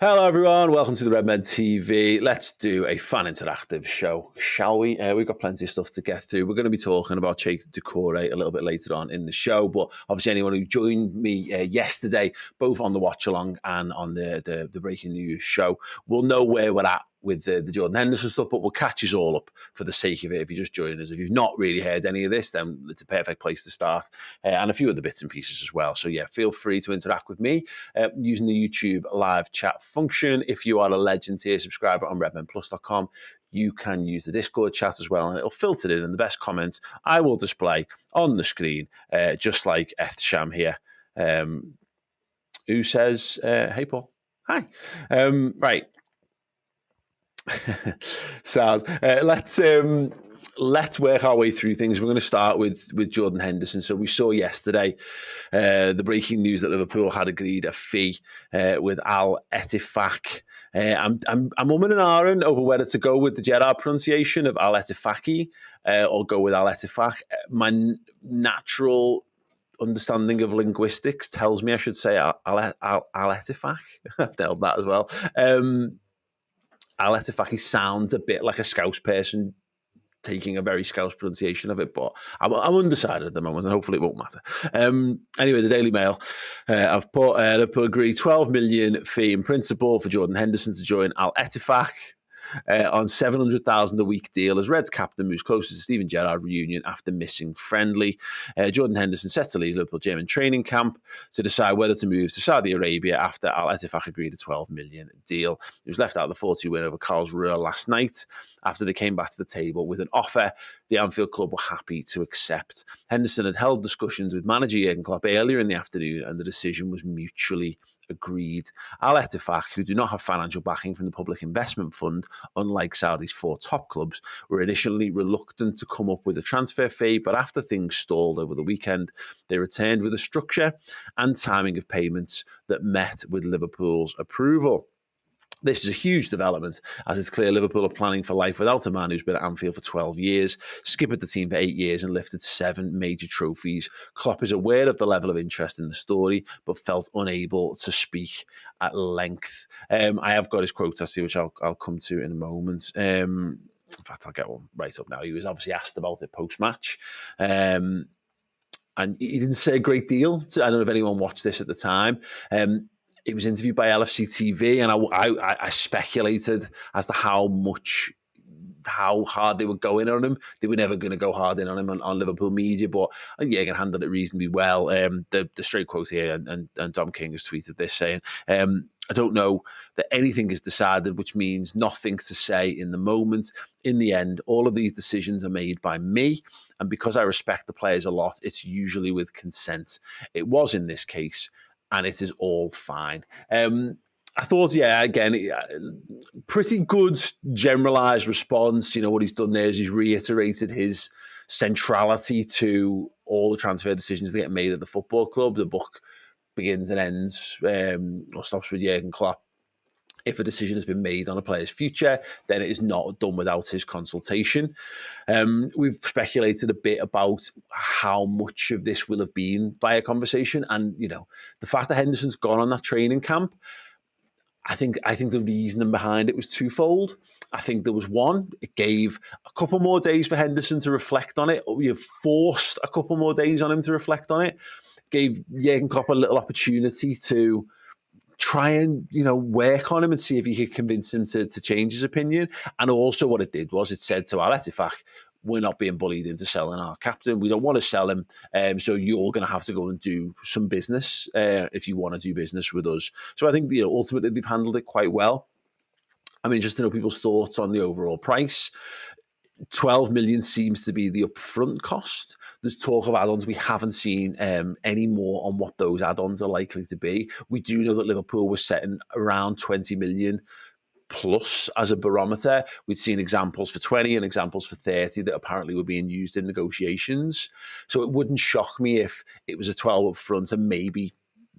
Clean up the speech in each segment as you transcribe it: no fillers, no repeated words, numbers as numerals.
Hello everyone, welcome to the Redmen TV. Let's do a fan interactive show, shall we? We've got plenty of stuff to get through. We're going to be talking about Cheick Doucouré a little bit later on in the show, but obviously anyone who joined me yesterday, both on the watch along and on the breaking news show, will know where we're at with the Jordan Henderson stuff, but we'll catch us all up for the sake of it if you just join us. If you've not really heard any of this, then it's a perfect place to start, and a few other bits and pieces as well. So yeah, feel free to interact with me using the YouTube live chat function. If you are a legend tier subscriber on redmenplus.com, you can use the Discord chat as well, and it'll filter it in, and the best comments I will display on the screen, just like Sham here, who says, hey Paul, hi. Right. So let's work our way through things. We're going to start with Jordan Henderson. So we saw yesterday the breaking news that Liverpool had agreed a fee with Al Ettifaq. I'm umming and ahhing over whether to go with the Gerrard pronunciation of Al Ettifaqi or go with Al Ettifaq. My natural understanding of linguistics tells me I should say Al Ettifaq. I've nailed that as well. Al Ettifaqi sounds a bit like a Scouse person taking a very Scouse pronunciation of it, but I'm undecided at the moment, and hopefully it won't matter. Anyway, the Daily Mail, I've put Liverpool agree 12 million fee in principle for Jordan Henderson to join Al Ettifaq on $700,000 a week deal as Reds captain moves closer to Steven Gerrard reunion after missing friendly. Jordan Henderson set to leave Liverpool German training camp to decide whether to move to Saudi Arabia after Al Ettifaq agreed a 12 million deal. He was left out of the 4-2 win over Karlsruhe last night after they came back to the table with an offer the Anfield club were happy to accept. Henderson had held discussions with manager Jurgen Klopp earlier in the afternoon, and the decision was mutually agreed. Al Ettifaq, who do not have financial backing from the Public Investment Fund, unlike Saudi's 4 top clubs, were initially reluctant to come up with a transfer fee, but after things stalled over the weekend, they returned with a structure and timing of payments that met with Liverpool's approval. This is a huge development, as it's clear Liverpool are planning for life without a man who's been at Anfield for 12 years, skippered the team for 8 years and lifted 7 major trophies. Klopp is aware of the level of interest in the story, but felt unable to speak at length. I have got his quote, actually, which I'll come to in a moment. In fact, I'll get one right up now. He was obviously asked about it post-match. And he didn't say a great deal. I don't know if anyone watched this at the time. He was interviewed by LFC TV, and I speculated as to how hard they were going on him. They were never going to go hard in on him on Liverpool media, but Jurgen handled it reasonably well. The straight quote here, and Dom King has tweeted this saying, I don't know that anything is decided, which means nothing to say in the moment. In the end, all of these decisions are made by me, and because I respect the players a lot, it's usually with consent. It was in this case, and it is all fine. I thought, again, pretty good generalised response. You know, what he's done there is he's reiterated his centrality to all the transfer decisions that get made at the football club. The book begins and ends, or stops with Jurgen Klopp. If a decision has been made on a player's future, then it is not done without his consultation. We've speculated a bit about how much of this will have been via conversation. And, you know, the fact that Henderson's gone on that training camp, I think the reasoning behind it was twofold. I think there was one, it gave a couple more days for Henderson to reflect on it. You've forced a couple more days on him to reflect on it. Gave Jurgen Klopp a little opportunity to try and, you know, work on him and see if he could convince him to change his opinion. And also what it did was it said to Al Ettifaq, we're not being bullied into selling our captain. We don't want to sell him. So you're going to have to go and do some business if you want to do business with us. So I think, you know, ultimately they've handled it quite well. I mean, just to know people's thoughts on the overall price. 12 million seems to be the upfront cost. There's talk of add-ons. We haven't seen any more on what those add-ons are likely to be. We do know that Liverpool was setting around 20 million plus as a barometer. We'd seen examples for 20 and examples for 30 that apparently were being used in negotiations. So it wouldn't shock me if it was a 12 up front and maybe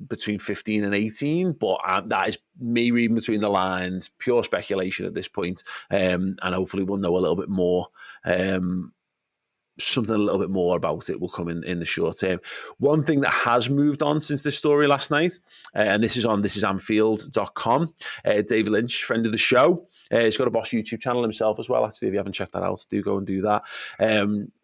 between 15 and 18, but that is me reading between the lines, pure speculation at this point, and hopefully we'll know a little bit more something a little bit more about it will come in the short term. One thing that has moved on since this story last night, and this is Anfield.com. David Lynch, friend of the show, he's got a Boss YouTube channel himself as well. Actually, if you haven't checked that out, do go and do that.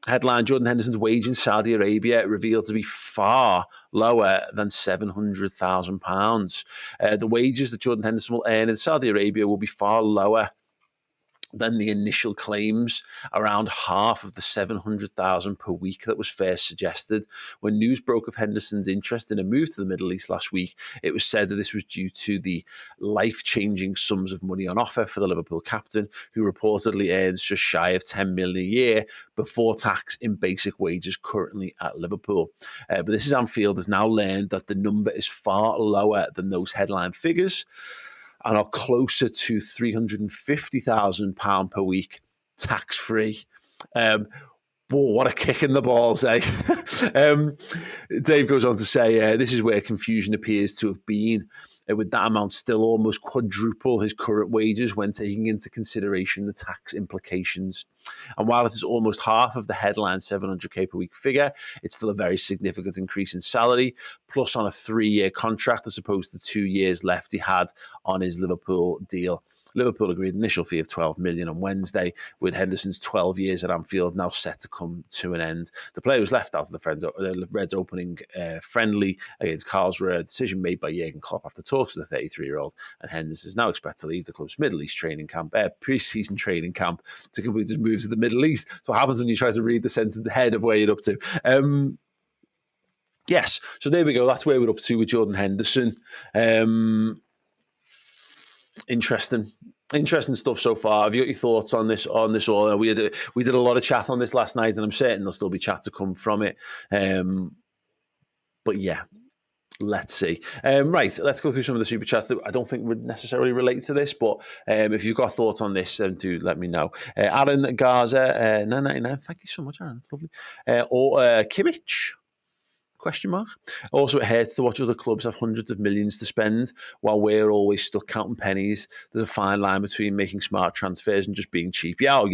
Headline: Jordan Henderson's wage in Saudi Arabia revealed to be far lower than £700,000. The wages that Jordan Henderson will earn in Saudi Arabia will be far lower than the initial claims, around half of the 700,000 per week that was first suggested. When news broke of Henderson's interest in a move to the Middle East last week, it was said that this was due to the life-changing sums of money on offer for the Liverpool captain, who reportedly earns just shy of 10 million a year before tax in basic wages currently at Liverpool. But this is Anfield has now learned that the number is far lower than those headline figures, and are closer to £350,000 per week, tax-free. What a kick in the balls, eh? Dave goes on to say, this is where confusion appears to have been, with that amount still almost quadruple his current wages when taking into consideration the tax implications. And while it is almost half of the headline 700k per week figure, it's still a very significant increase in salary, plus on a 3-year contract as opposed to 2 years left he had on his Liverpool deal. Liverpool agreed an initial fee of $12 million on Wednesday, with Henderson's 12 years at Anfield now set to come to an end. The player was left out of the Reds' opening friendly against Karlsruhe, a decision made by Jurgen Klopp after talks with the 33-year-old, and Henderson is now expected to leave the club's Middle East training camp, pre-season training camp, to complete his move to the Middle East. So what happens when you try to read the sentence ahead of where you're up to? Yes, so there we go. That's where we're up to with Jordan Henderson. Interesting stuff so far. Have you got your thoughts on this? All we did a lot of chat on this last night, and I'm certain there'll still be chat to come from it. But yeah, let's see. Right, let's go through some of the super chats that I don't think would necessarily relate to this, but if you've got thoughts on this, then do let me know. Aaron Garza, 999. Thank you so much, Aaron. That's lovely. Or Kimmich. ? Also, it hurts to watch other clubs have hundreds of millions to spend while we're always stuck counting pennies. There's a fine line between making smart transfers and just being cheap. Yeah,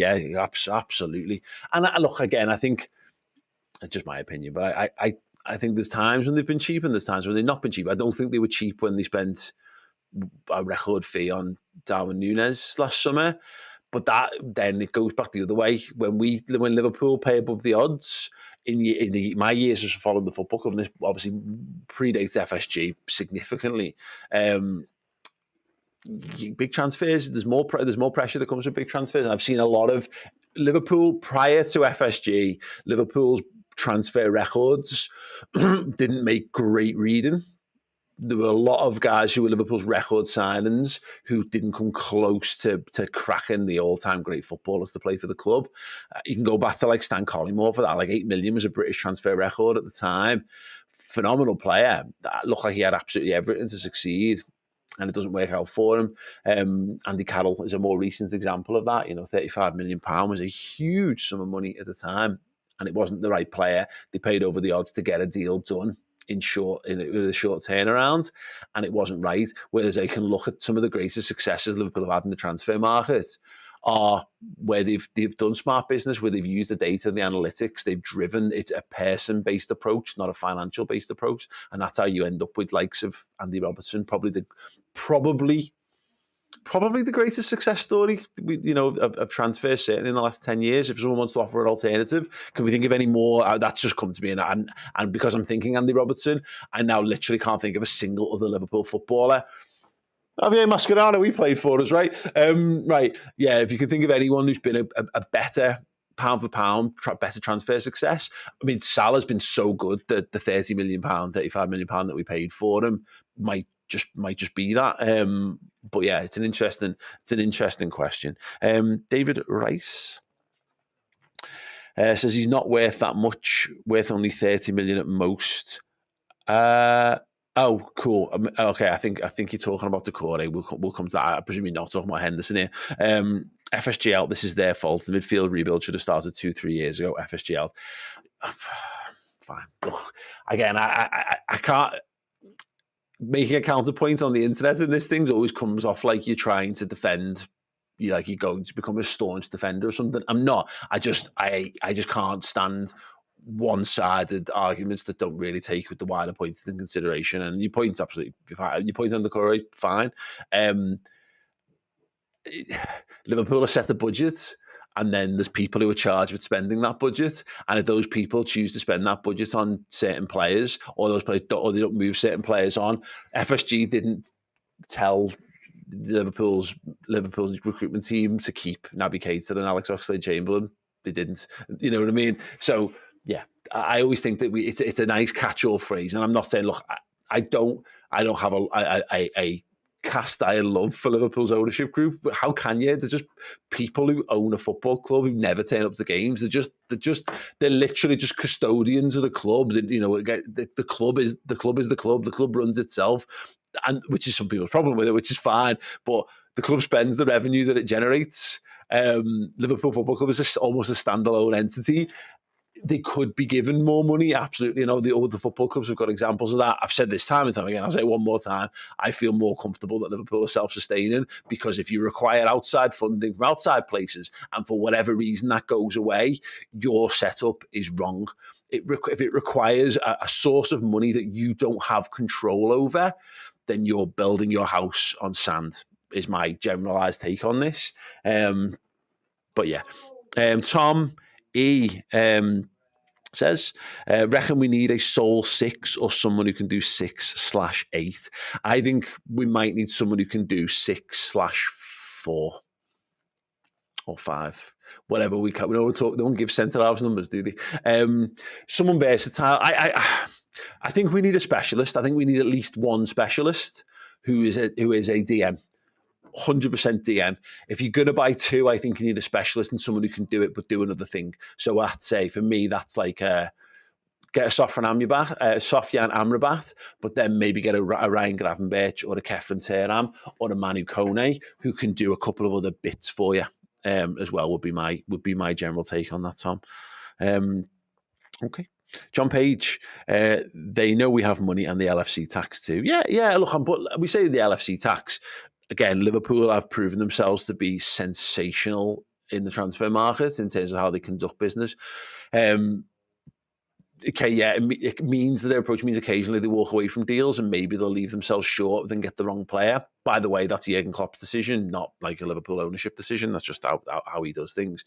absolutely. And look, again, I think, it's just my opinion, but I think there's times when they've been cheap and there's times when they've not been cheap. I don't think they were cheap when they spent a record fee on Darwin Núñez last summer. But that then it goes back the other way. When Liverpool pay above the odds, in my years of following the football club, and this obviously predates FSG significantly. Big transfers. There's more pressure that comes with big transfers, and I've seen a lot of Liverpool prior to FSG. Liverpool's transfer records didn't make great reading. There were a lot of guys who were Liverpool's record signings who didn't come close to cracking the all-time great footballers to play for the club. You can go back to like Stan Collymore for that. Like 8 million was a British transfer record at the time. Phenomenal player. That looked like he had absolutely everything to succeed, and it doesn't work out for him. Andy Carroll is a more recent example of that. £35 million was a huge sum of money at the time, and it wasn't the right player. They paid over the odds to get a deal done in a short turnaround, and it wasn't right. Whereas they can look at some of the greatest successes Liverpool have had in the transfer market are where they've done smart business, where they've used the data and the analytics. They've driven it's a person-based approach, not a financial-based approach, and that's how you end up with likes of Andy Robertson, probably the greatest success story, of transfers, certainly in the last 10 years. If someone wants to offer an alternative, can we think of any more? That's just come to me. And because I'm thinking Andy Robertson, I now literally can't think of a single other Liverpool footballer. Javier Mascherano, we played for us, right? Right. Yeah, if you can think of anyone who's been a better pound for pound, better transfer success. I mean, Salah's been so good that the £30 million, £35 million that we paid for him might just be that. But yeah, it's an interesting question. David Rice says he's not worth that much, worth only 30 million at most. Oh, cool. Okay, I think you're talking about Doucouré. We'll come to that. I presume you're not talking about Henderson here. FSG out. This is their fault. The midfield rebuild should have started 2-3 years ago. FSG out. Fine. Look, again, I can't. Making a counterpoint on the internet in this thing always comes off like you're trying to defend you're going to become a staunch defender or something. I'm not. I just can't stand one-sided arguments that don't really take with the wider points in consideration. And your point's absolutely fine. Your point on Doucouré, fine. Liverpool have set a budget, and then there's people who are charged with spending that budget. And if those people choose to spend that budget on certain players, or those players or they don't move certain players on, FSG didn't tell Liverpool's recruitment team to keep Naby Keita and Alex Oxlade-Chamberlain. They didn't. You know what I mean? So yeah, I always think that it's a nice catch-all phrase, and I'm not saying, look, I don't have a cast iron love for Liverpool's ownership group, but how can you? They're just people who own a football club who never turn up to games. They're literally just custodians of the club. You know, the club is the club. The club runs itself, and which is some people's problem with it, which is fine. But the club spends the revenue that it generates. Liverpool Football Club is almost a standalone entity. They could be given more money, absolutely. You know, the other football clubs have got examples of that. I've said this time and time again, I'll say it one more time. I feel more comfortable that Liverpool are self-sustaining, because if you require outside funding from outside places, and for whatever reason that goes away, your setup is wrong. If it requires a source of money that you don't have control over, then you're building your house on sand, is my generalised take on this. But yeah, Tom E says, reckon we need a sole 6 or someone who can do 6/8. I think we might need someone who can do 6/4 or 5. Whatever we can. We don't give centre halves numbers, do they? Someone versatile. I think we need a specialist. I think we need at least one specialist who is a DM. 100% DM. If you're going to buy 2, I think you need a specialist and someone who can do it, but do another thing. So I'd say for me, that's like get a Sofyan Amrabat, but then maybe get a Ryan Gravenberch or a Kefren Turam or a Manu Kone who can do a couple of other bits for you as well. Would be my general take on that, Tom. Okay. John Page, they know we have money and the LFC tax too. Yeah. Look, but we say the LFC tax. Again, Liverpool have proven themselves to be sensational in the transfer market in terms of how they conduct business. Okay, yeah, it means that their approach means occasionally they walk away from deals and maybe they'll leave themselves short and get the wrong player. By the way, that's Jurgen Klopp's decision, not like a Liverpool ownership decision. That's just how he does things.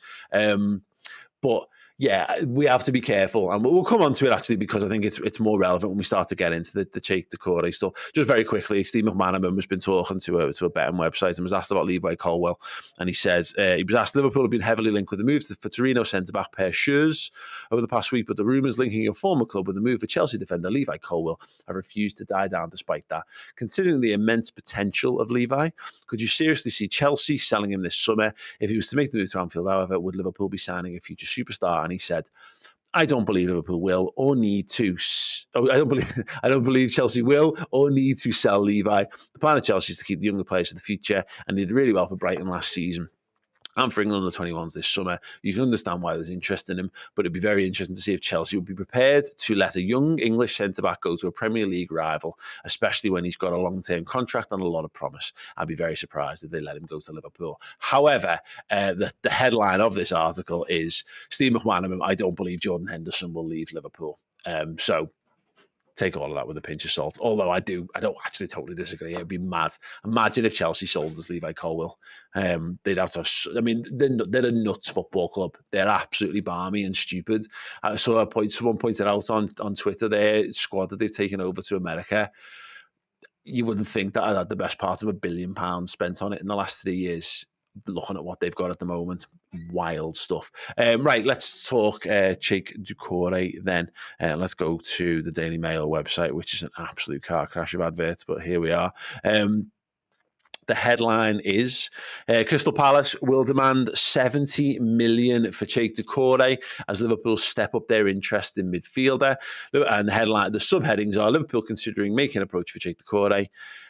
But yeah, we have to be careful, and we'll come on to it actually because I think it's more relevant when we start to get into the Cheick Doucouré stuff. Just very quickly, Steve McManaman has been talking to a betting website and was asked about Levi Colwill, and he says he was asked, Liverpool have been heavily linked with the move for Torino centre-back Per Schuurs over the past week, but the rumours linking your former club with the move for Chelsea defender Levi Colwill have refused to die down despite that. Considering the immense potential of Levi, could you seriously see Chelsea selling him this summer? If he was to make the move to Anfield, however, would Liverpool be signing a future superstar? And he said, I don't believe Liverpool will or need to. I don't believe Chelsea will or need to sell Levi. The plan of Chelsea is to keep the younger players for the future, and they did really well for Brighton last season and for England under 21s this summer. You can understand why there's interest in him, but it'd be very interesting to see if Chelsea would be prepared to let a young English centre-back go to a Premier League rival, especially when he's got a long-term contract and a lot of promise. I'd be very surprised if they let him go to Liverpool. However, the headline of this article is Steve McManaman, I don't believe Jordan Henderson will leave Liverpool. So take all of that with a pinch of salt. Although I don't actually totally disagree. It'd be mad. Imagine if Chelsea sold us Levi Colwill. They'd have to have, I mean, they're a nuts football club. They're absolutely balmy and stupid. So someone pointed out on Twitter their squad that they've taken over to America. You wouldn't think that I'd had the best part of £1 billion spent on it in the last 3 years. Looking at what they've got at the moment, wild stuff. Right, let's talk Cheick Doucouré then. Let's go to the Daily Mail website, which is an absolute car crash of adverts, but here we are. The headline is Crystal Palace will demand 70 million for Cheick Doucouré as Liverpool step up their interest in midfielder. And the subheadings are Liverpool considering making an approach for Cheick Doucouré,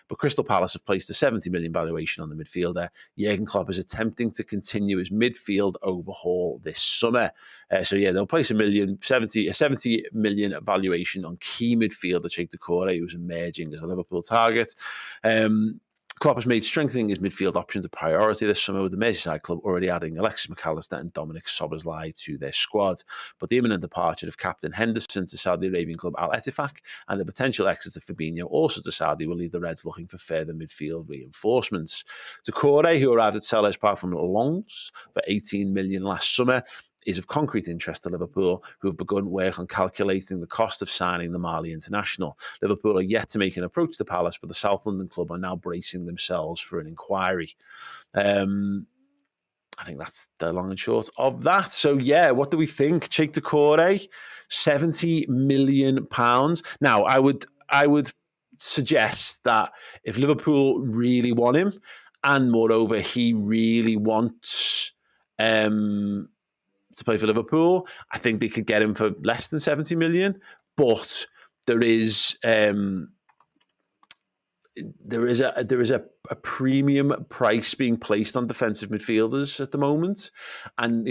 but Crystal Palace have placed a 70 million valuation on the midfielder. Jurgen Klopp is attempting to continue his midfield overhaul this summer. They'll place a 70 million valuation on key midfielder Cheick Doucouré, who's emerging as a Liverpool target. Klopp has made strengthening his midfield options a priority this summer, with the Merseyside club already adding Alexis McAllister and Dominic Szoboszlai to their squad. But the imminent departure of captain Henderson to Saudi Arabian club Al Ettifaq and the potential exit of Fabinho also to Saudi will leave the Reds looking for further midfield reinforcements. Doucouré, who arrived at Selhurst Park from Lens for 18 million last summer, is of concrete interest to Liverpool, who have begun work on calculating the cost of signing the Mali international. Liverpool are yet to make an approach to Palace, but the South London club are now bracing themselves for an inquiry. I think that's the long and short of that. So, yeah, what do we think? Cheick Doucouré, £70 million. Now, I would suggest that if Liverpool really want him, and moreover, he really wants to play for Liverpool, I think they could get him for less than 70 million. But there is a premium price being placed on defensive midfielders at the moment, and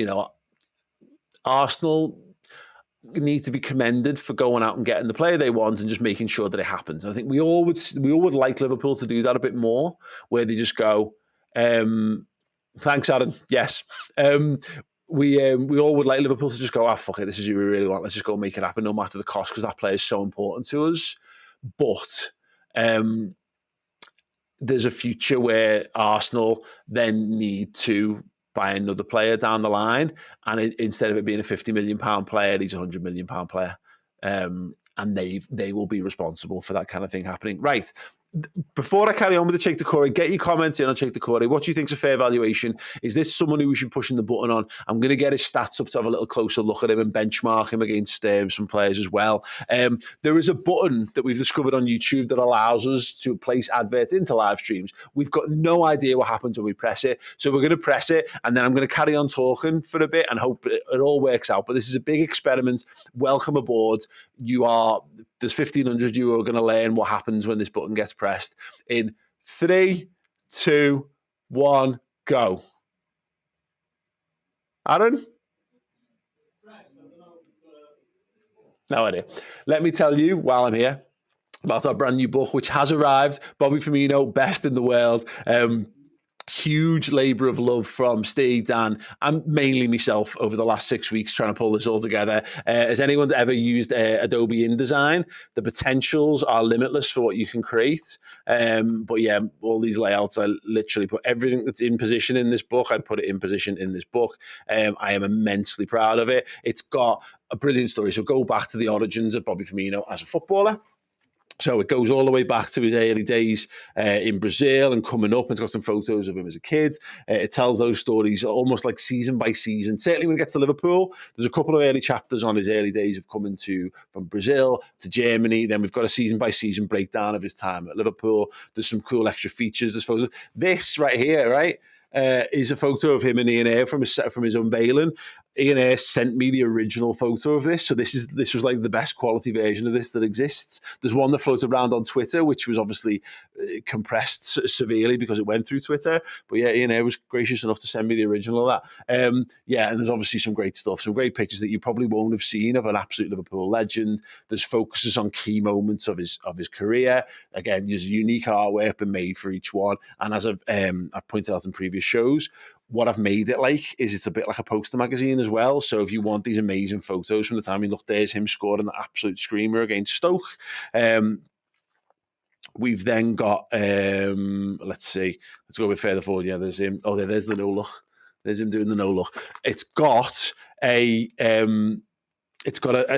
Arsenal need to be commended for going out and getting the player they want and just making sure that it happens. And I think we all would like Liverpool to do that a bit more, where they just go, thanks, Aaron. Yes. We all would like Liverpool to just go, fuck it, this is who we really want. Let's just go make it happen, no matter the cost, because that player is so important to us. But there's a future where Arsenal then need to buy another player down the line, and instead of it being a £50 million player, he's a £100 million player, and they will be responsible for that kind of thing happening. Right. Before I carry on with the Cheick Doucouré, get your comments in on Cheick Doucouré. What do you think is a fair valuation? Is this someone who we should be pushing the button on? I'm going to get his stats up to have a little closer look at him and benchmark him against some players as well. There is a button that we've discovered on YouTube that allows us to place adverts into live streams. We've got no idea what happens when we press it. So we're going to press it, and then I'm going to carry on talking for a bit and hope it all works out. But this is a big experiment. Welcome aboard. There's 1,500 you are going to learn what happens when this button gets pressed. In 3, 2, 1, go. Aaron? No idea. Let me tell you while I'm here about our brand new book, which has arrived. Bobby Firmino, best in the world. Huge labour of love from Steve, Dan, and mainly myself over the last 6 weeks trying to pull this all together. Has anyone ever used Adobe InDesign? The potentials are limitless for what you can create. But yeah, all these layouts, I literally put everything that's in position in this book. I put it in position in this book. I am immensely proud of it. It's got a brilliant story. So go back to the origins of Bobby Firmino as a footballer. So it goes all the way back to his early days in Brazil and coming up. It's got some photos of him as a kid. It tells those stories almost like season by season. Certainly when it gets to Liverpool, there's a couple of early chapters on his early days of coming from Brazil to Germany. Then we've got a season by season breakdown of his time at Liverpool. There's some cool extra features. There's photos. This right here, right, is a photo of him and Ian Ayre from his unveiling. Ian Ayre sent me the original photo of this, so this was like the best quality version of this that exists. There's one that floated around on Twitter, which was obviously compressed severely because it went through Twitter. But yeah, Ian Ayre was gracious enough to send me the original of that. And there's obviously some great stuff, some great pictures that you probably won't have seen of an absolute Liverpool legend. There's focuses on key moments of his career. Again, there's unique artwork been made for each one, and as I've pointed out in previous shows, what I've made it like is it's a bit like a poster magazine as well. So if you want these amazing photos from the time you look, there's him scoring the absolute screamer against Stoke. We've then got, let's go a bit further forward. Yeah, there's him. Oh, there's the no look. There's him doing the no look. It's got a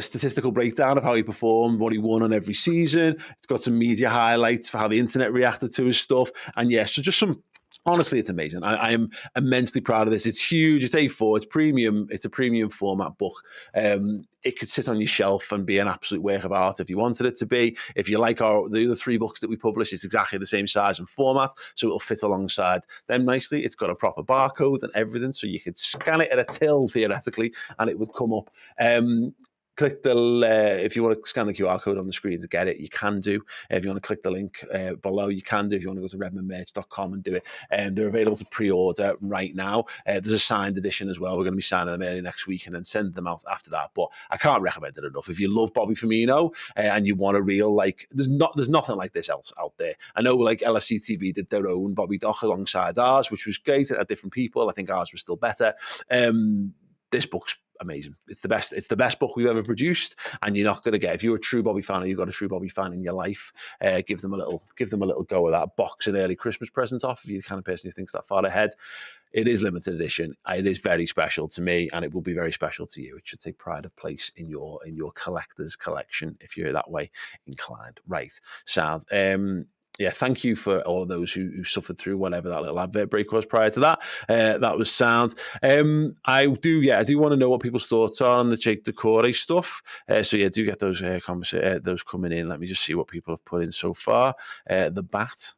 statistical breakdown of how he performed, what he won on every season. It's got some media highlights for how the internet reacted to his stuff. And yeah, so just some. Honestly, it's amazing. I am immensely proud of this. It's huge. It's A4. It's premium. It's a premium format book. It could sit on your shelf and be an absolute work of art if you wanted it to be. If you like the other 3 books that we publish, it's exactly the same size and format, so it'll fit alongside them nicely. It's got a proper barcode and everything, so you could scan it at a till, theoretically, and it would come up. click the if you want to scan the QR code on the screen to get it, you can do. If you want to click the link below, you can do. If you want to go to redmanmerch.com and do it, they're available to pre-order right now. There's a signed edition as well. We're going to be signing them early next week and then sending them out after that. But I can't recommend it enough. If you love Bobby Firmino and you want a real, like, there's nothing like this else out there. I know like LFC TV did their own Bobby Doc alongside ours, which was great. It had different people. I think ours was still better. This book's amazing. It's the best. It's the best book we've ever produced, and you're not going to get, if you're a true Bobby fan or you've got a true Bobby fan in your life, give them a little go of that. Box an early Christmas present off if you're the kind of person who thinks that far ahead. It is limited edition. It is very special to me, and it will be very special to you. It should take pride of place in your collector's collection if you're that way inclined. Right, sounds. Yeah, thank you for all of those who suffered through whatever that little advert break was prior to that. That was sound. I do want to know what people's thoughts are on the Cheick Doucouré stuff. So yeah, do get those those coming in. Let me just see what people have put in so far. The bat.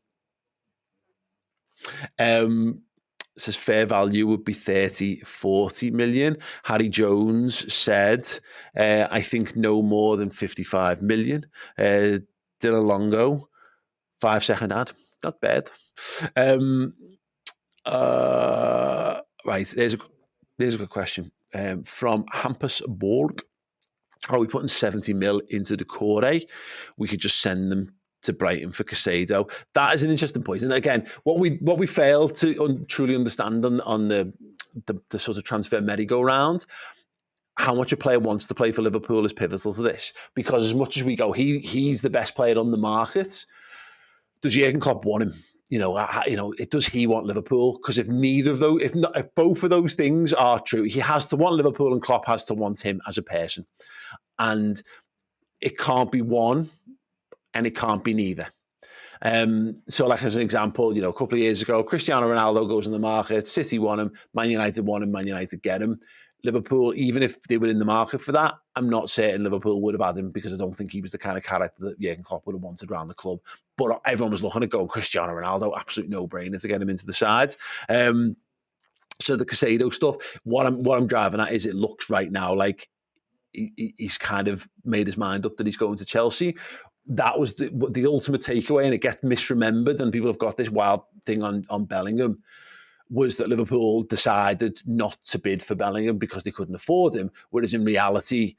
Says fair value would be 30-40 million. Harry Jones said, I think no more than 55 million. Dylan Longo, 5-second ad, not bad. Right, there's a good question from Hampus Borg. Are we putting 70 mil into Doucouré? We could just send them to Brighton for Caicedo. That is an interesting point. And again, what we fail to truly understand on the sort of transfer merry-go-round, how much a player wants to play for Liverpool is pivotal to this. Because as much as we go, he's the best player on the market. Does Jurgen Klopp want him? Does he want Liverpool? Because if both of those things are true, he has to want Liverpool and Klopp has to want him as a person. And it can't be one and it can't be neither. So like as an example, a couple of years ago, Cristiano Ronaldo goes on the market, City want him, Man United want him, Man United get him. Liverpool, even if they were in the market for that, I'm not certain Liverpool would have had him because I don't think he was the kind of character that Jurgen Klopp would have wanted around the club. But everyone was looking at going Cristiano Ronaldo, absolute no-brainer to get him into the side. So the Caicedo stuff, what I'm driving at is it looks right now like he's kind of made his mind up that he's going to Chelsea. That was the ultimate takeaway, and it gets misremembered, and people have got this wild thing on Bellingham, was that Liverpool decided not to bid for Bellingham because they couldn't afford him, whereas in reality,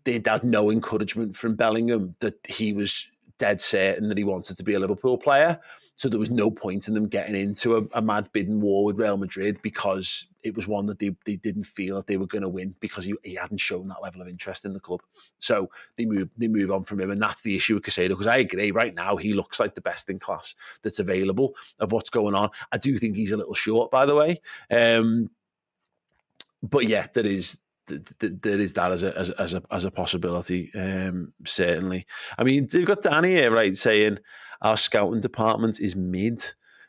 they'd had no encouragement from Bellingham that he was dead certain that he wanted to be a Liverpool player. So there was no point in them getting into a mad bidding war with Real Madrid because it was one that they didn't feel that they were going to win because he hadn't shown that level of interest in the club. So they move on from him, and that's the issue with Caicedo, because I agree, right now he looks like the best in class that's available of what's going on. I do think he's a little short, by the way. But yeah, there is that as a possibility, certainly. I mean, you've got Danny here, right, saying our scouting department is mid.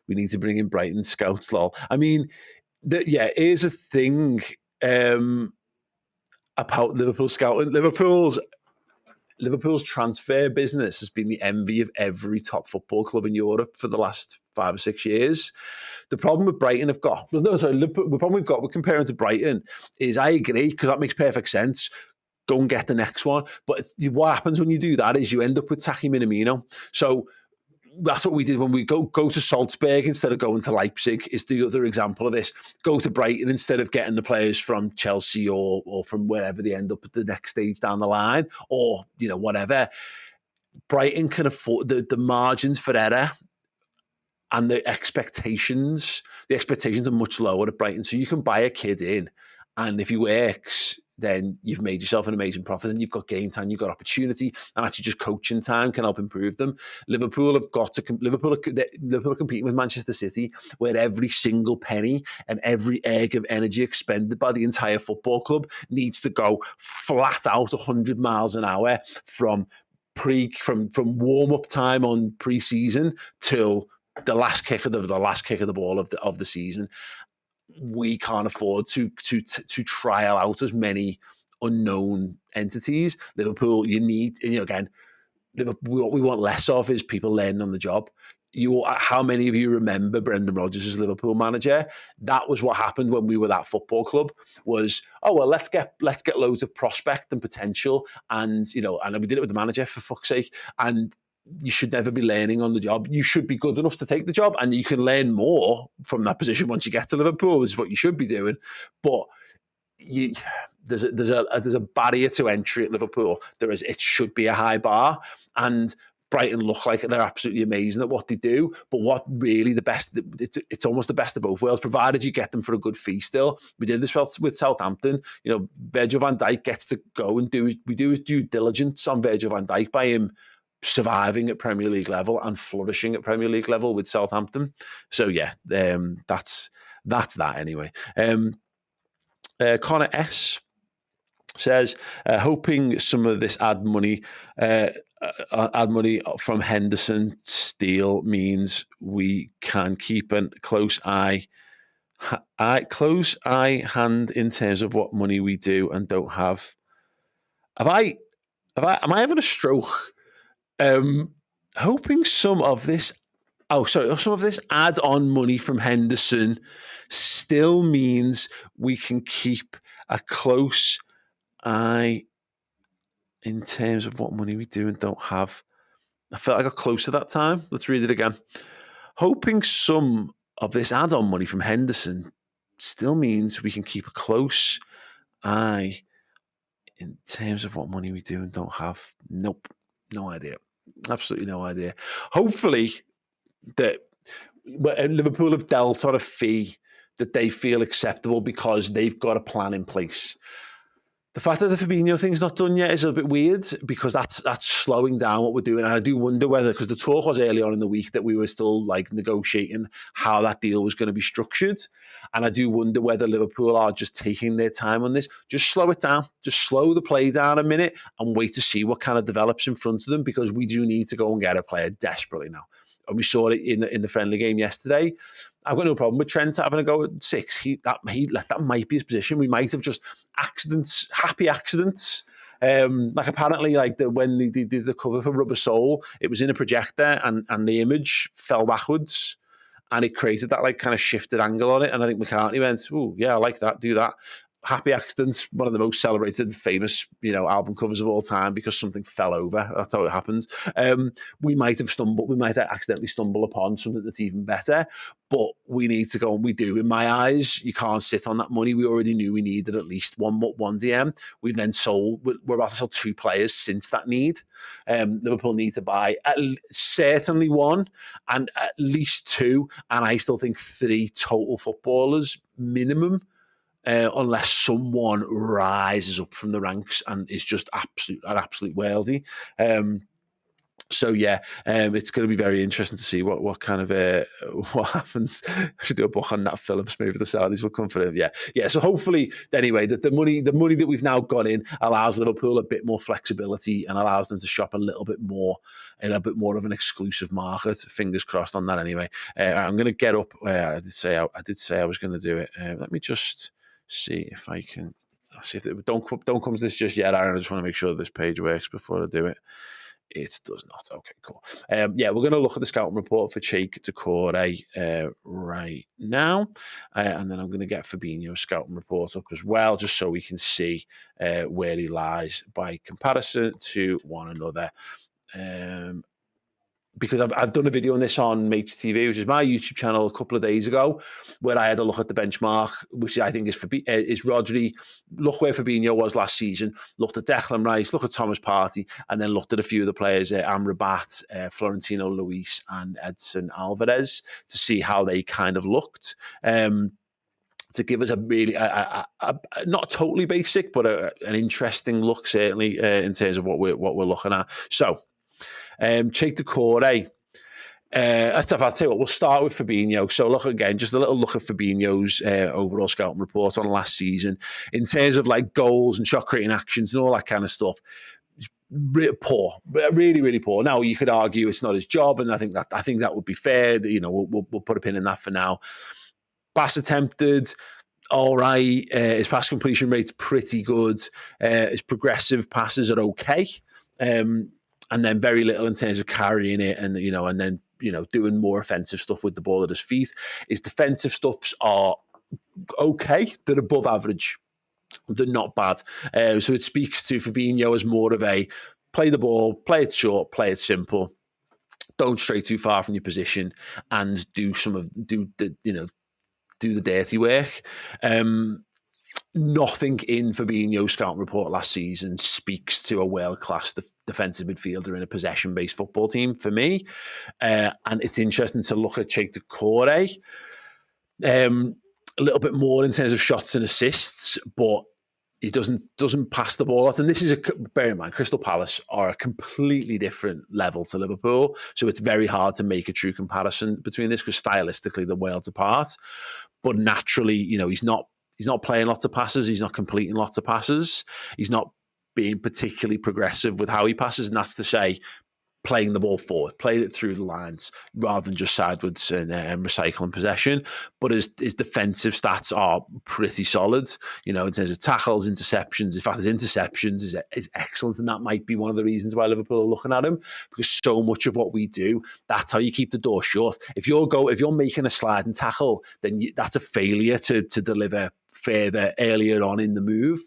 We need to bring in Brighton scouts, lol. I mean, here's a thing about Liverpool scouting. Liverpool's transfer business has been the envy of every top football club in Europe for the last 5 or 6 years. The problem with Brighton the problem we've got with comparing to Brighton is, I agree, because that makes perfect sense. Go and get the next one. But what happens when you do that is you end up with Taki Minamino. So that's what we did when we go to Salzburg instead of going to Leipzig, is the other example of this. Go to Brighton instead of getting the players from Chelsea or from wherever they end up at the next stage down the line, or whatever. Brighton can afford the margins for error, and the expectations are much lower at Brighton. So you can buy a kid in, and if he works, then you've made yourself an amazing profit, and you've got game time, you've got opportunity, and actually just coaching time can help improve them. Liverpool are competing with Manchester City, where every single penny and every egg of energy expended by the entire football club needs to go flat out 100 miles an hour from warm up time on pre-season till the last kick of the ball of the season. We can't afford to trial out as many unknown entities. Liverpool, you need, again, Liverpool, what we want less of is people learning on the job. how many of you remember Brendan Rodgers as Liverpool manager? That was what happened when we were that football club. Was, oh well, let's get loads of prospect and potential, and and we did it with the manager, for fuck's sake. And you should never be learning on the job. You should be good enough to take the job, and you can learn more from that position once you get to Liverpool. Is what you should be doing. But there's a barrier to entry at Liverpool. There is. It should be a high bar, and Brighton look like they're absolutely amazing at what they do, but what really it's almost the best of both worlds, provided you get them for a good fee still. We did this with Southampton. Virgil van Dijk gets to go and do his due diligence on Virgil van Dijk by him surviving at Premier League level and flourishing at Premier League level with Southampton. So yeah, that's that anyway. Connor S says, hoping some of this ad money from Henderson Steele means we can keep a close eye hand in terms of what money we do and don't have. Am I having a stroke? Hoping some of this add-on money from Henderson still means we can keep a close eye in terms of what money we do and don't have. I felt like I got close to that time. Let's read it again. Hoping some of this add-on money from Henderson still means we can keep a close eye in terms of what money we do and don't have. Nope. No idea. Absolutely no idea. Hopefully that Liverpool have dealt on a fee that they feel acceptable because they've got a plan in place. The fact that the Fabinho thing's not done yet is a bit weird because that's slowing down what we're doing. And I do wonder whether, because the talk was early on in the week that we were still negotiating how that deal was going to be structured. And I do wonder whether Liverpool are just taking their time on this. Just slow it down. Just slow the play down a minute and wait to see what kind of develops in front of them, because we do need to go and get a player desperately now. And we saw it in the friendly game yesterday. I've got no problem with Trent having a go at 6. That might be his position. We might have just happy accidents. Apparently, when they did the cover for Rubber Soul, it was in a projector and the image fell backwards and it created that kind of shifted angle on it. And I think McCartney went, "Oh yeah, I like that. Do that." Happy Accidents, one of the most celebrated, famous, album covers of all time because something fell over. That's how it happens. We might have accidentally stumbled upon something that's even better, but we need to go, and we do. In my eyes, you can't sit on that money. We already knew we needed at least one DM. We've then we're about to sell 2 players since that need. Liverpool need to buy certainly 1 and at least 2, and I still think 3 total footballers minimum. Unless someone rises up from the ranks and is just an absolute worldie. So yeah, it's going to be very interesting to see what kind of what happens. I should do a book on Nat Phillips. Maybe the Saudis will come for him. Yeah. So hopefully, anyway, that the money that we've now got in allows Liverpool a bit more flexibility and allows them to shop a little bit more in a bit more of an exclusive market. Fingers crossed on that. Anyway, I'm going to get up. I did say I was going to do it. Let me just see if I can. See if it, don't come to this just yet, Aaron. I just want to make sure this page works before I do it. It does not. Okay, cool. We're going to look at the scouting report for Cheick Doucouré right now, and then I'm going to get Fabinho's scouting report up as well, just so we can see where he lies by comparison to one another. Because I've done a video on this on Mates TV, which is my YouTube channel, a couple of days ago, where I had a look at the benchmark, which I think is Rodri. Look where Fabinho was last season. Looked at Declan Rice, look at Thomas Partey, and then looked at a few of the players, Amrabat, Florentino Luis, and Edson Alvarez, to see how they kind of looked. To give us a really, not totally basic, but an interesting look, certainly, in terms of what we're looking at. So, Cheick Doucouré. I'll tell you what, we'll start with Fabinho. So look again, just a little look at Fabinho's overall scouting report on last season in terms of goals and shot creating actions and all that kind of stuff. Poor, really, really poor. Now you could argue it's not his job, and I think that would be fair. We'll put a pin in that for now. Pass attempted, all right. His pass completion rate's pretty good. His progressive passes are okay. And then very little in terms of carrying it, and then doing more offensive stuff with the ball at his feet. His defensive stuffs are okay. They're above average. They're not bad. So it speaks to Fabinho as more of a play the ball, play it short, play it simple. Don't stray too far from your position and do the dirty work. Nothing in Fabinho's scouting report last season speaks to a world-class defensive midfielder in a possession-based football team for me. And it's interesting to look at Cheick Doucouré a little bit more in terms of shots and assists, but he doesn't pass the ball out. And this is bear in mind, Crystal Palace are a completely different level to Liverpool, so it's very hard to make a true comparison between this because stylistically they're worlds apart. But naturally, he's not playing lots of passes. He's not completing lots of passes. He's not being particularly progressive with how he passes, and that's to say, playing the ball forward, playing it through the lines rather than just sideways and recycling possession. But his defensive stats are pretty solid, in terms of tackles, interceptions. In fact, his interceptions is excellent, and that might be one of the reasons why Liverpool are looking at him, because so much of what we do, that's how you keep the door shut. If you're making a sliding tackle, then that's a failure to deliver further earlier on in the move.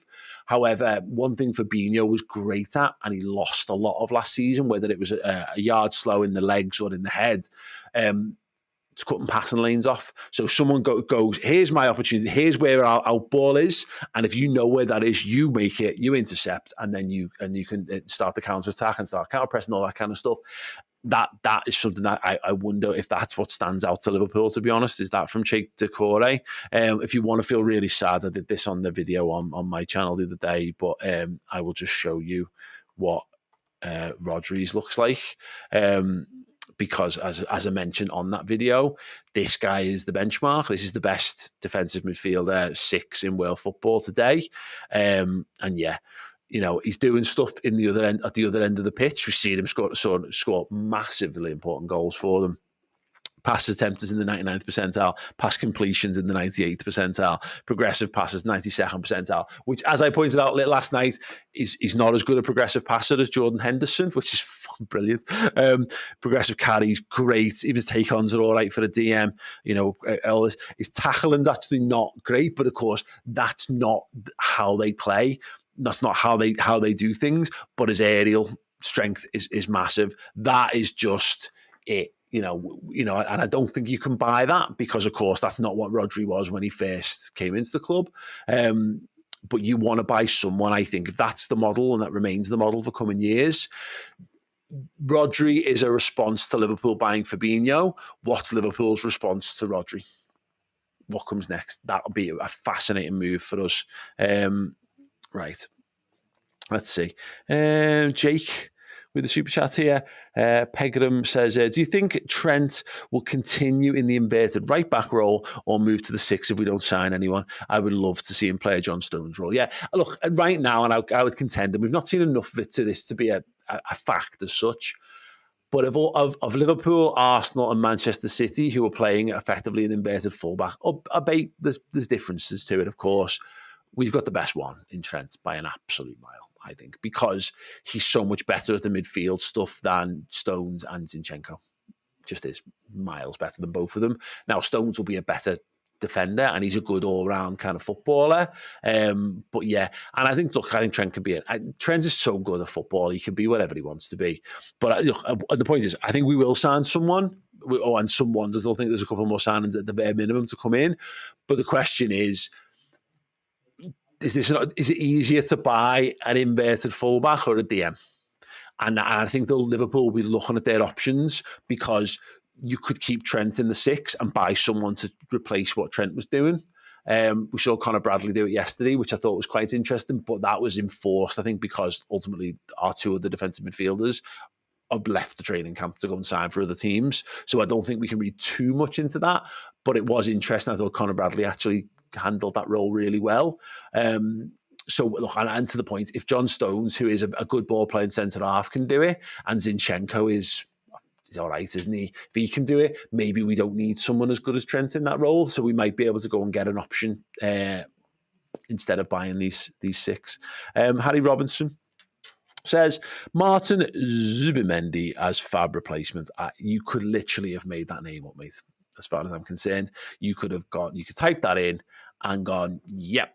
However, one thing Fabinho was great at, and he lost a lot of last season, whether it was a yard slow in the legs or in the head, it's cutting passing lanes off. So someone goes, here's my opportunity, here's where our ball is, and if you know where that is, you make it, you intercept, and then you can start the counter attack and start counter pressing, all that kind of stuff. That is something that I wonder if that's what stands out to Liverpool, to be honest, is that from Cheick Doucouré. If you want to feel really sad, I did this on the video on my channel the other day, but I will just show you what Rodri's looks like. Because as I mentioned on that video, this guy is the benchmark. This is the best defensive midfielder 6 in world football today. And yeah, he's doing stuff at the other end of the pitch. We've seen him score massively important goals for them. Pass attempts in the 99th percentile, pass completions in the 98th percentile, progressive passes 92nd percentile, which, as I pointed out last night, is not as good a progressive passer as Jordan Henderson, which is brilliant. Progressive carries, great. Even his take-ons are all right for a DM. All this. His tackling's actually not great, but of course, that's not how they play. That's not how they do things, but his aerial strength is massive. That is just it. And I don't think you can buy that because, of course, that's not what Rodri was when he first came into the club. But you want to buy someone, I think, if that's the model and that remains the model for coming years. Rodri is a response to Liverpool buying Fabinho. What's Liverpool's response to Rodri? What comes next? That'll be a fascinating move for us. Right. Let's see. Jake with the super chat here. Pegram says, do you think Trent will continue in the inverted right back role or move to the 6 if we don't sign anyone? I would love to see him play a John Stones role. Yeah, look, right now, and I would contend, and we've not seen enough of it to be a fact as such, but of Liverpool, Arsenal and Manchester City, who are playing effectively an inverted fullback, albeit there's differences to it, of course. We've got the best one in Trent by an absolute mile, I think, because he's so much better at the midfield stuff than Stones and Zinchenko. Just is miles better than both of them. Now, Stones will be a better defender and he's a good all-round kind of footballer. But yeah, and I think Trent can be Trent is so good at football, he can be whatever he wants to be. But the point is, I think we will sign someone, and someone, I still think there's a couple more signings at the bare minimum to come in. But the question is it easier to buy an inverted fullback or a DM? And I think Liverpool will be looking at their options, because you could keep Trent in the 6 and buy someone to replace what Trent was doing. We saw Conor Bradley do it yesterday, which I thought was quite interesting, but that was enforced, I think, because ultimately our 2 of the defensive midfielders have left the training camp to go and sign for other teams. So I don't think we can read too much into that, but it was interesting. I thought Conor Bradley actually handled that role really well. So look, and to the point, if John Stones, who is a good ball playing centre half, can do it, and Zinchenko is all right, isn't he? If he can do it, maybe we don't need someone as good as Trent in that role. So we might be able to go and get an option instead of buying these 6. Harry Robinson Says Martin Zubimendi as Fab replacement. You could literally have made that name up, mate. As far as I'm concerned, you could type that in and gone, yep,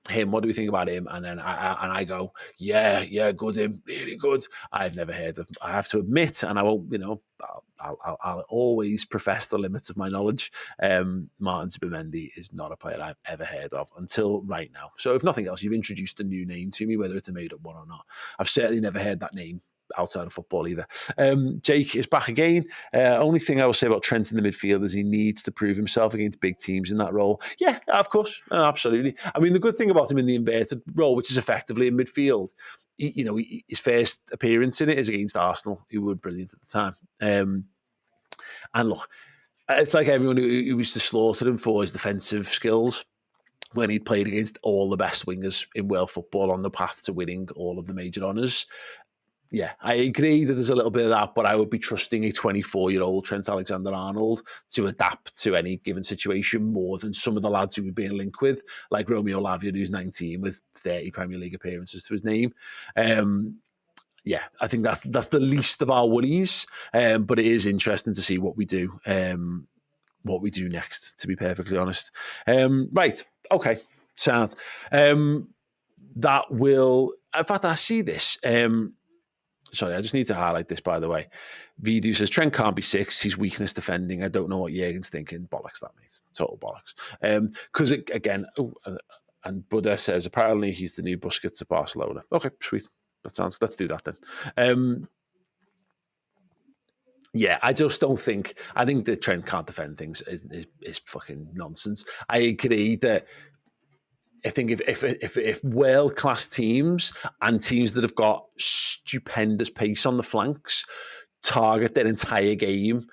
him. What do we think about him? And then I go, yeah, good him, really good. I've never heard of. I have to admit, and I won't, I'll always profess the limits of my knowledge. Martin Zubimendi is not a player I've ever heard of until right now. So if nothing else, you've introduced a new name to me, whether it's a made-up one or not. I've certainly never heard that name outside of football either. Jake is back again. Only thing I will say about Trent in the midfield is he needs to prove himself against big teams in that role. Yeah, of course, absolutely. I mean, the good thing about him in the inverted role, which is effectively in midfield, his first appearance in it is against Arsenal, who were brilliant at the time. And look, it's like everyone who used to slaughter him for his defensive skills when he played against all the best wingers in world football on the path to winning all of the major honours. Yeah, I agree that there's a little bit of that, but I would be trusting a 24-year-old Trent Alexander-Arnold to adapt to any given situation more than some of the lads who we're being linked with, like Romeo Lavia, who's 19 with 30 Premier League appearances to his name. Yeah, I think that's the least of our worries, but it is interesting to see what we do next, to be perfectly honest. Right, okay, sound. That will, in fact, I see this. Sorry, I just need to highlight this, by the way. Vidu says, Trent can't be 6. He's weakness defending. I don't know what Jurgen's thinking. Bollocks, that means. Total bollocks. Because, again, and Buddha says, apparently he's the new Busquets of Barcelona. Okay, sweet. That sounds good. Let's do that then. Yeah, I just don't think... I think that Trent can't defend things is fucking nonsense. I agree that I think if world-class teams and teams that have got stupendous pace on the flanks target their entire game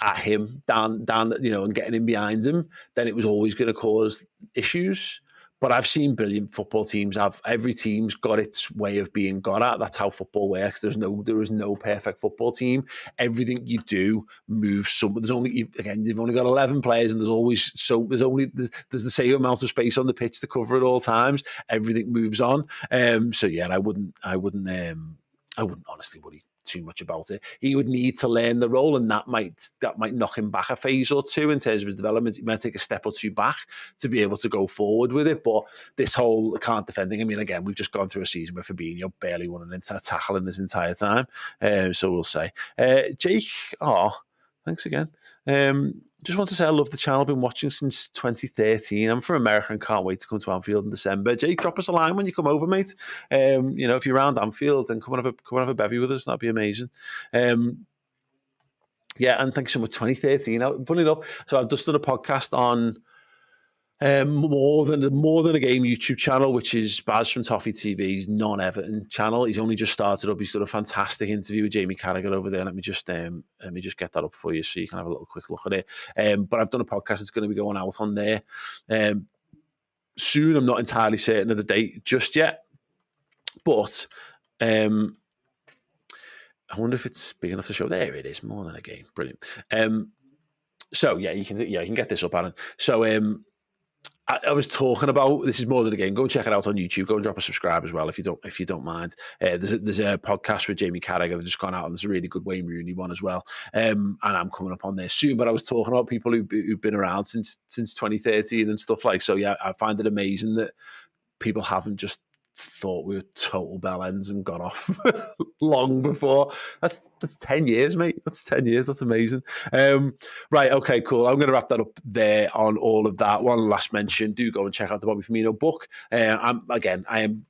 at him, down, and getting in behind him, then it was always going to cause issues. But I've seen brilliant football teams every team's got its way of being got at. That's how football works. There is no perfect football team. Everything you do moves somewhere. You've only got 11 players, and there's the same amount of space on the pitch to cover at all times. Everything moves on. So yeah, I wouldn't honestly worry too much about it. He would need to learn the role, and that might knock him back a phase or two in terms of his development. He might take a step or two back to be able to go forward with it. But this whole can't defend thing, I mean, again, we've just gone through a season where Fabinho barely won an entire tackle in his entire time. So we'll say. Jake, thanks again. Just want to say I love the channel. I've been watching since 2013. I'm from America and can't wait to come to Anfield in December. Jake, drop us a line when you come over, mate. If you're around Anfield, then come and have a bevy with us. That'd be amazing. Yeah, and thank you so much. 2013. Now, funny enough, so I've just done a podcast on more than a game YouTube channel, which is Baz from Toffee TV's non-Everton channel. He's only just started up. He's done a fantastic interview with Jamie Carragher over there. Let me just get that up for you so you can have a little quick look at it. But I've done a podcast that's going to be going out on there soon. I'm not entirely certain of the date just yet, but I wonder if it's big enough to show. There it is, more than a game. Brilliant. So yeah, you can get this up, Aaron. So I was talking about, this is more than a game. Go and check it out on YouTube. Go and drop a subscribe as well if you don't mind. There's a podcast with Jamie Carragher that's just gone out, and there's a really good Wayne Rooney one as well. And I'm coming up on there soon. But I was talking about people who've been around since 2013 and stuff like. So yeah, I find it amazing that people haven't just thought we were total bellends and got off long before. That's 10 years, mate. That's 10 years. That's amazing. Right, okay, cool. I'm going to wrap that up there on all of that. One last mention, do go and check out the Bobby Firmino book. I am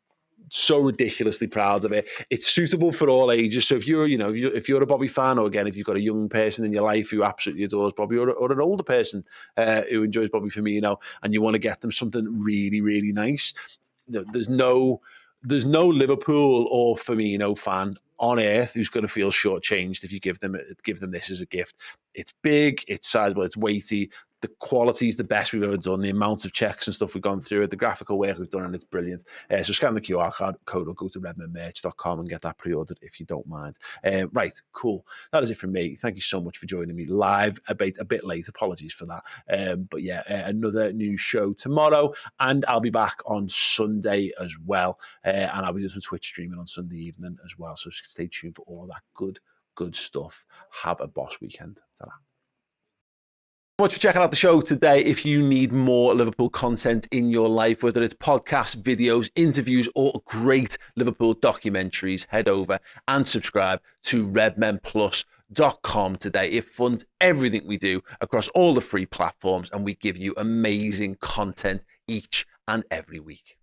so ridiculously proud of it. It's suitable for all ages. So if you're a Bobby fan, or again, if you've got a young person in your life who absolutely adores Bobby, or an older person who enjoys Bobby Firmino, and you want to get them something really, really nice, there's no Liverpool or Firmino fan on earth who's going to feel shortchanged if you give them this as a gift. It's big, it's sizable, it's weighty. the quality is the best we've ever done. The amount of checks and stuff we've gone through it, the graphical work we've done, and it's brilliant. So scan the QR code or go to redmenmerch.com and get that pre-ordered if you don't mind. Right, cool. That is it from me. Thank you so much for joining me live, a bit late. Apologies for that. But yeah, another new show tomorrow, and I'll be back on Sunday as well. And I'll be doing some Twitch streaming on Sunday evening as well. So stay tuned for all of that good stuff. Have a boss weekend. Ta-ra. Much for checking out the show today. If you need more Liverpool content in your life, whether it's podcasts, videos, interviews, or great Liverpool documentaries, head over and subscribe to redmenplus.com today. It funds everything we do across all the free platforms, and we give you amazing content each and every week.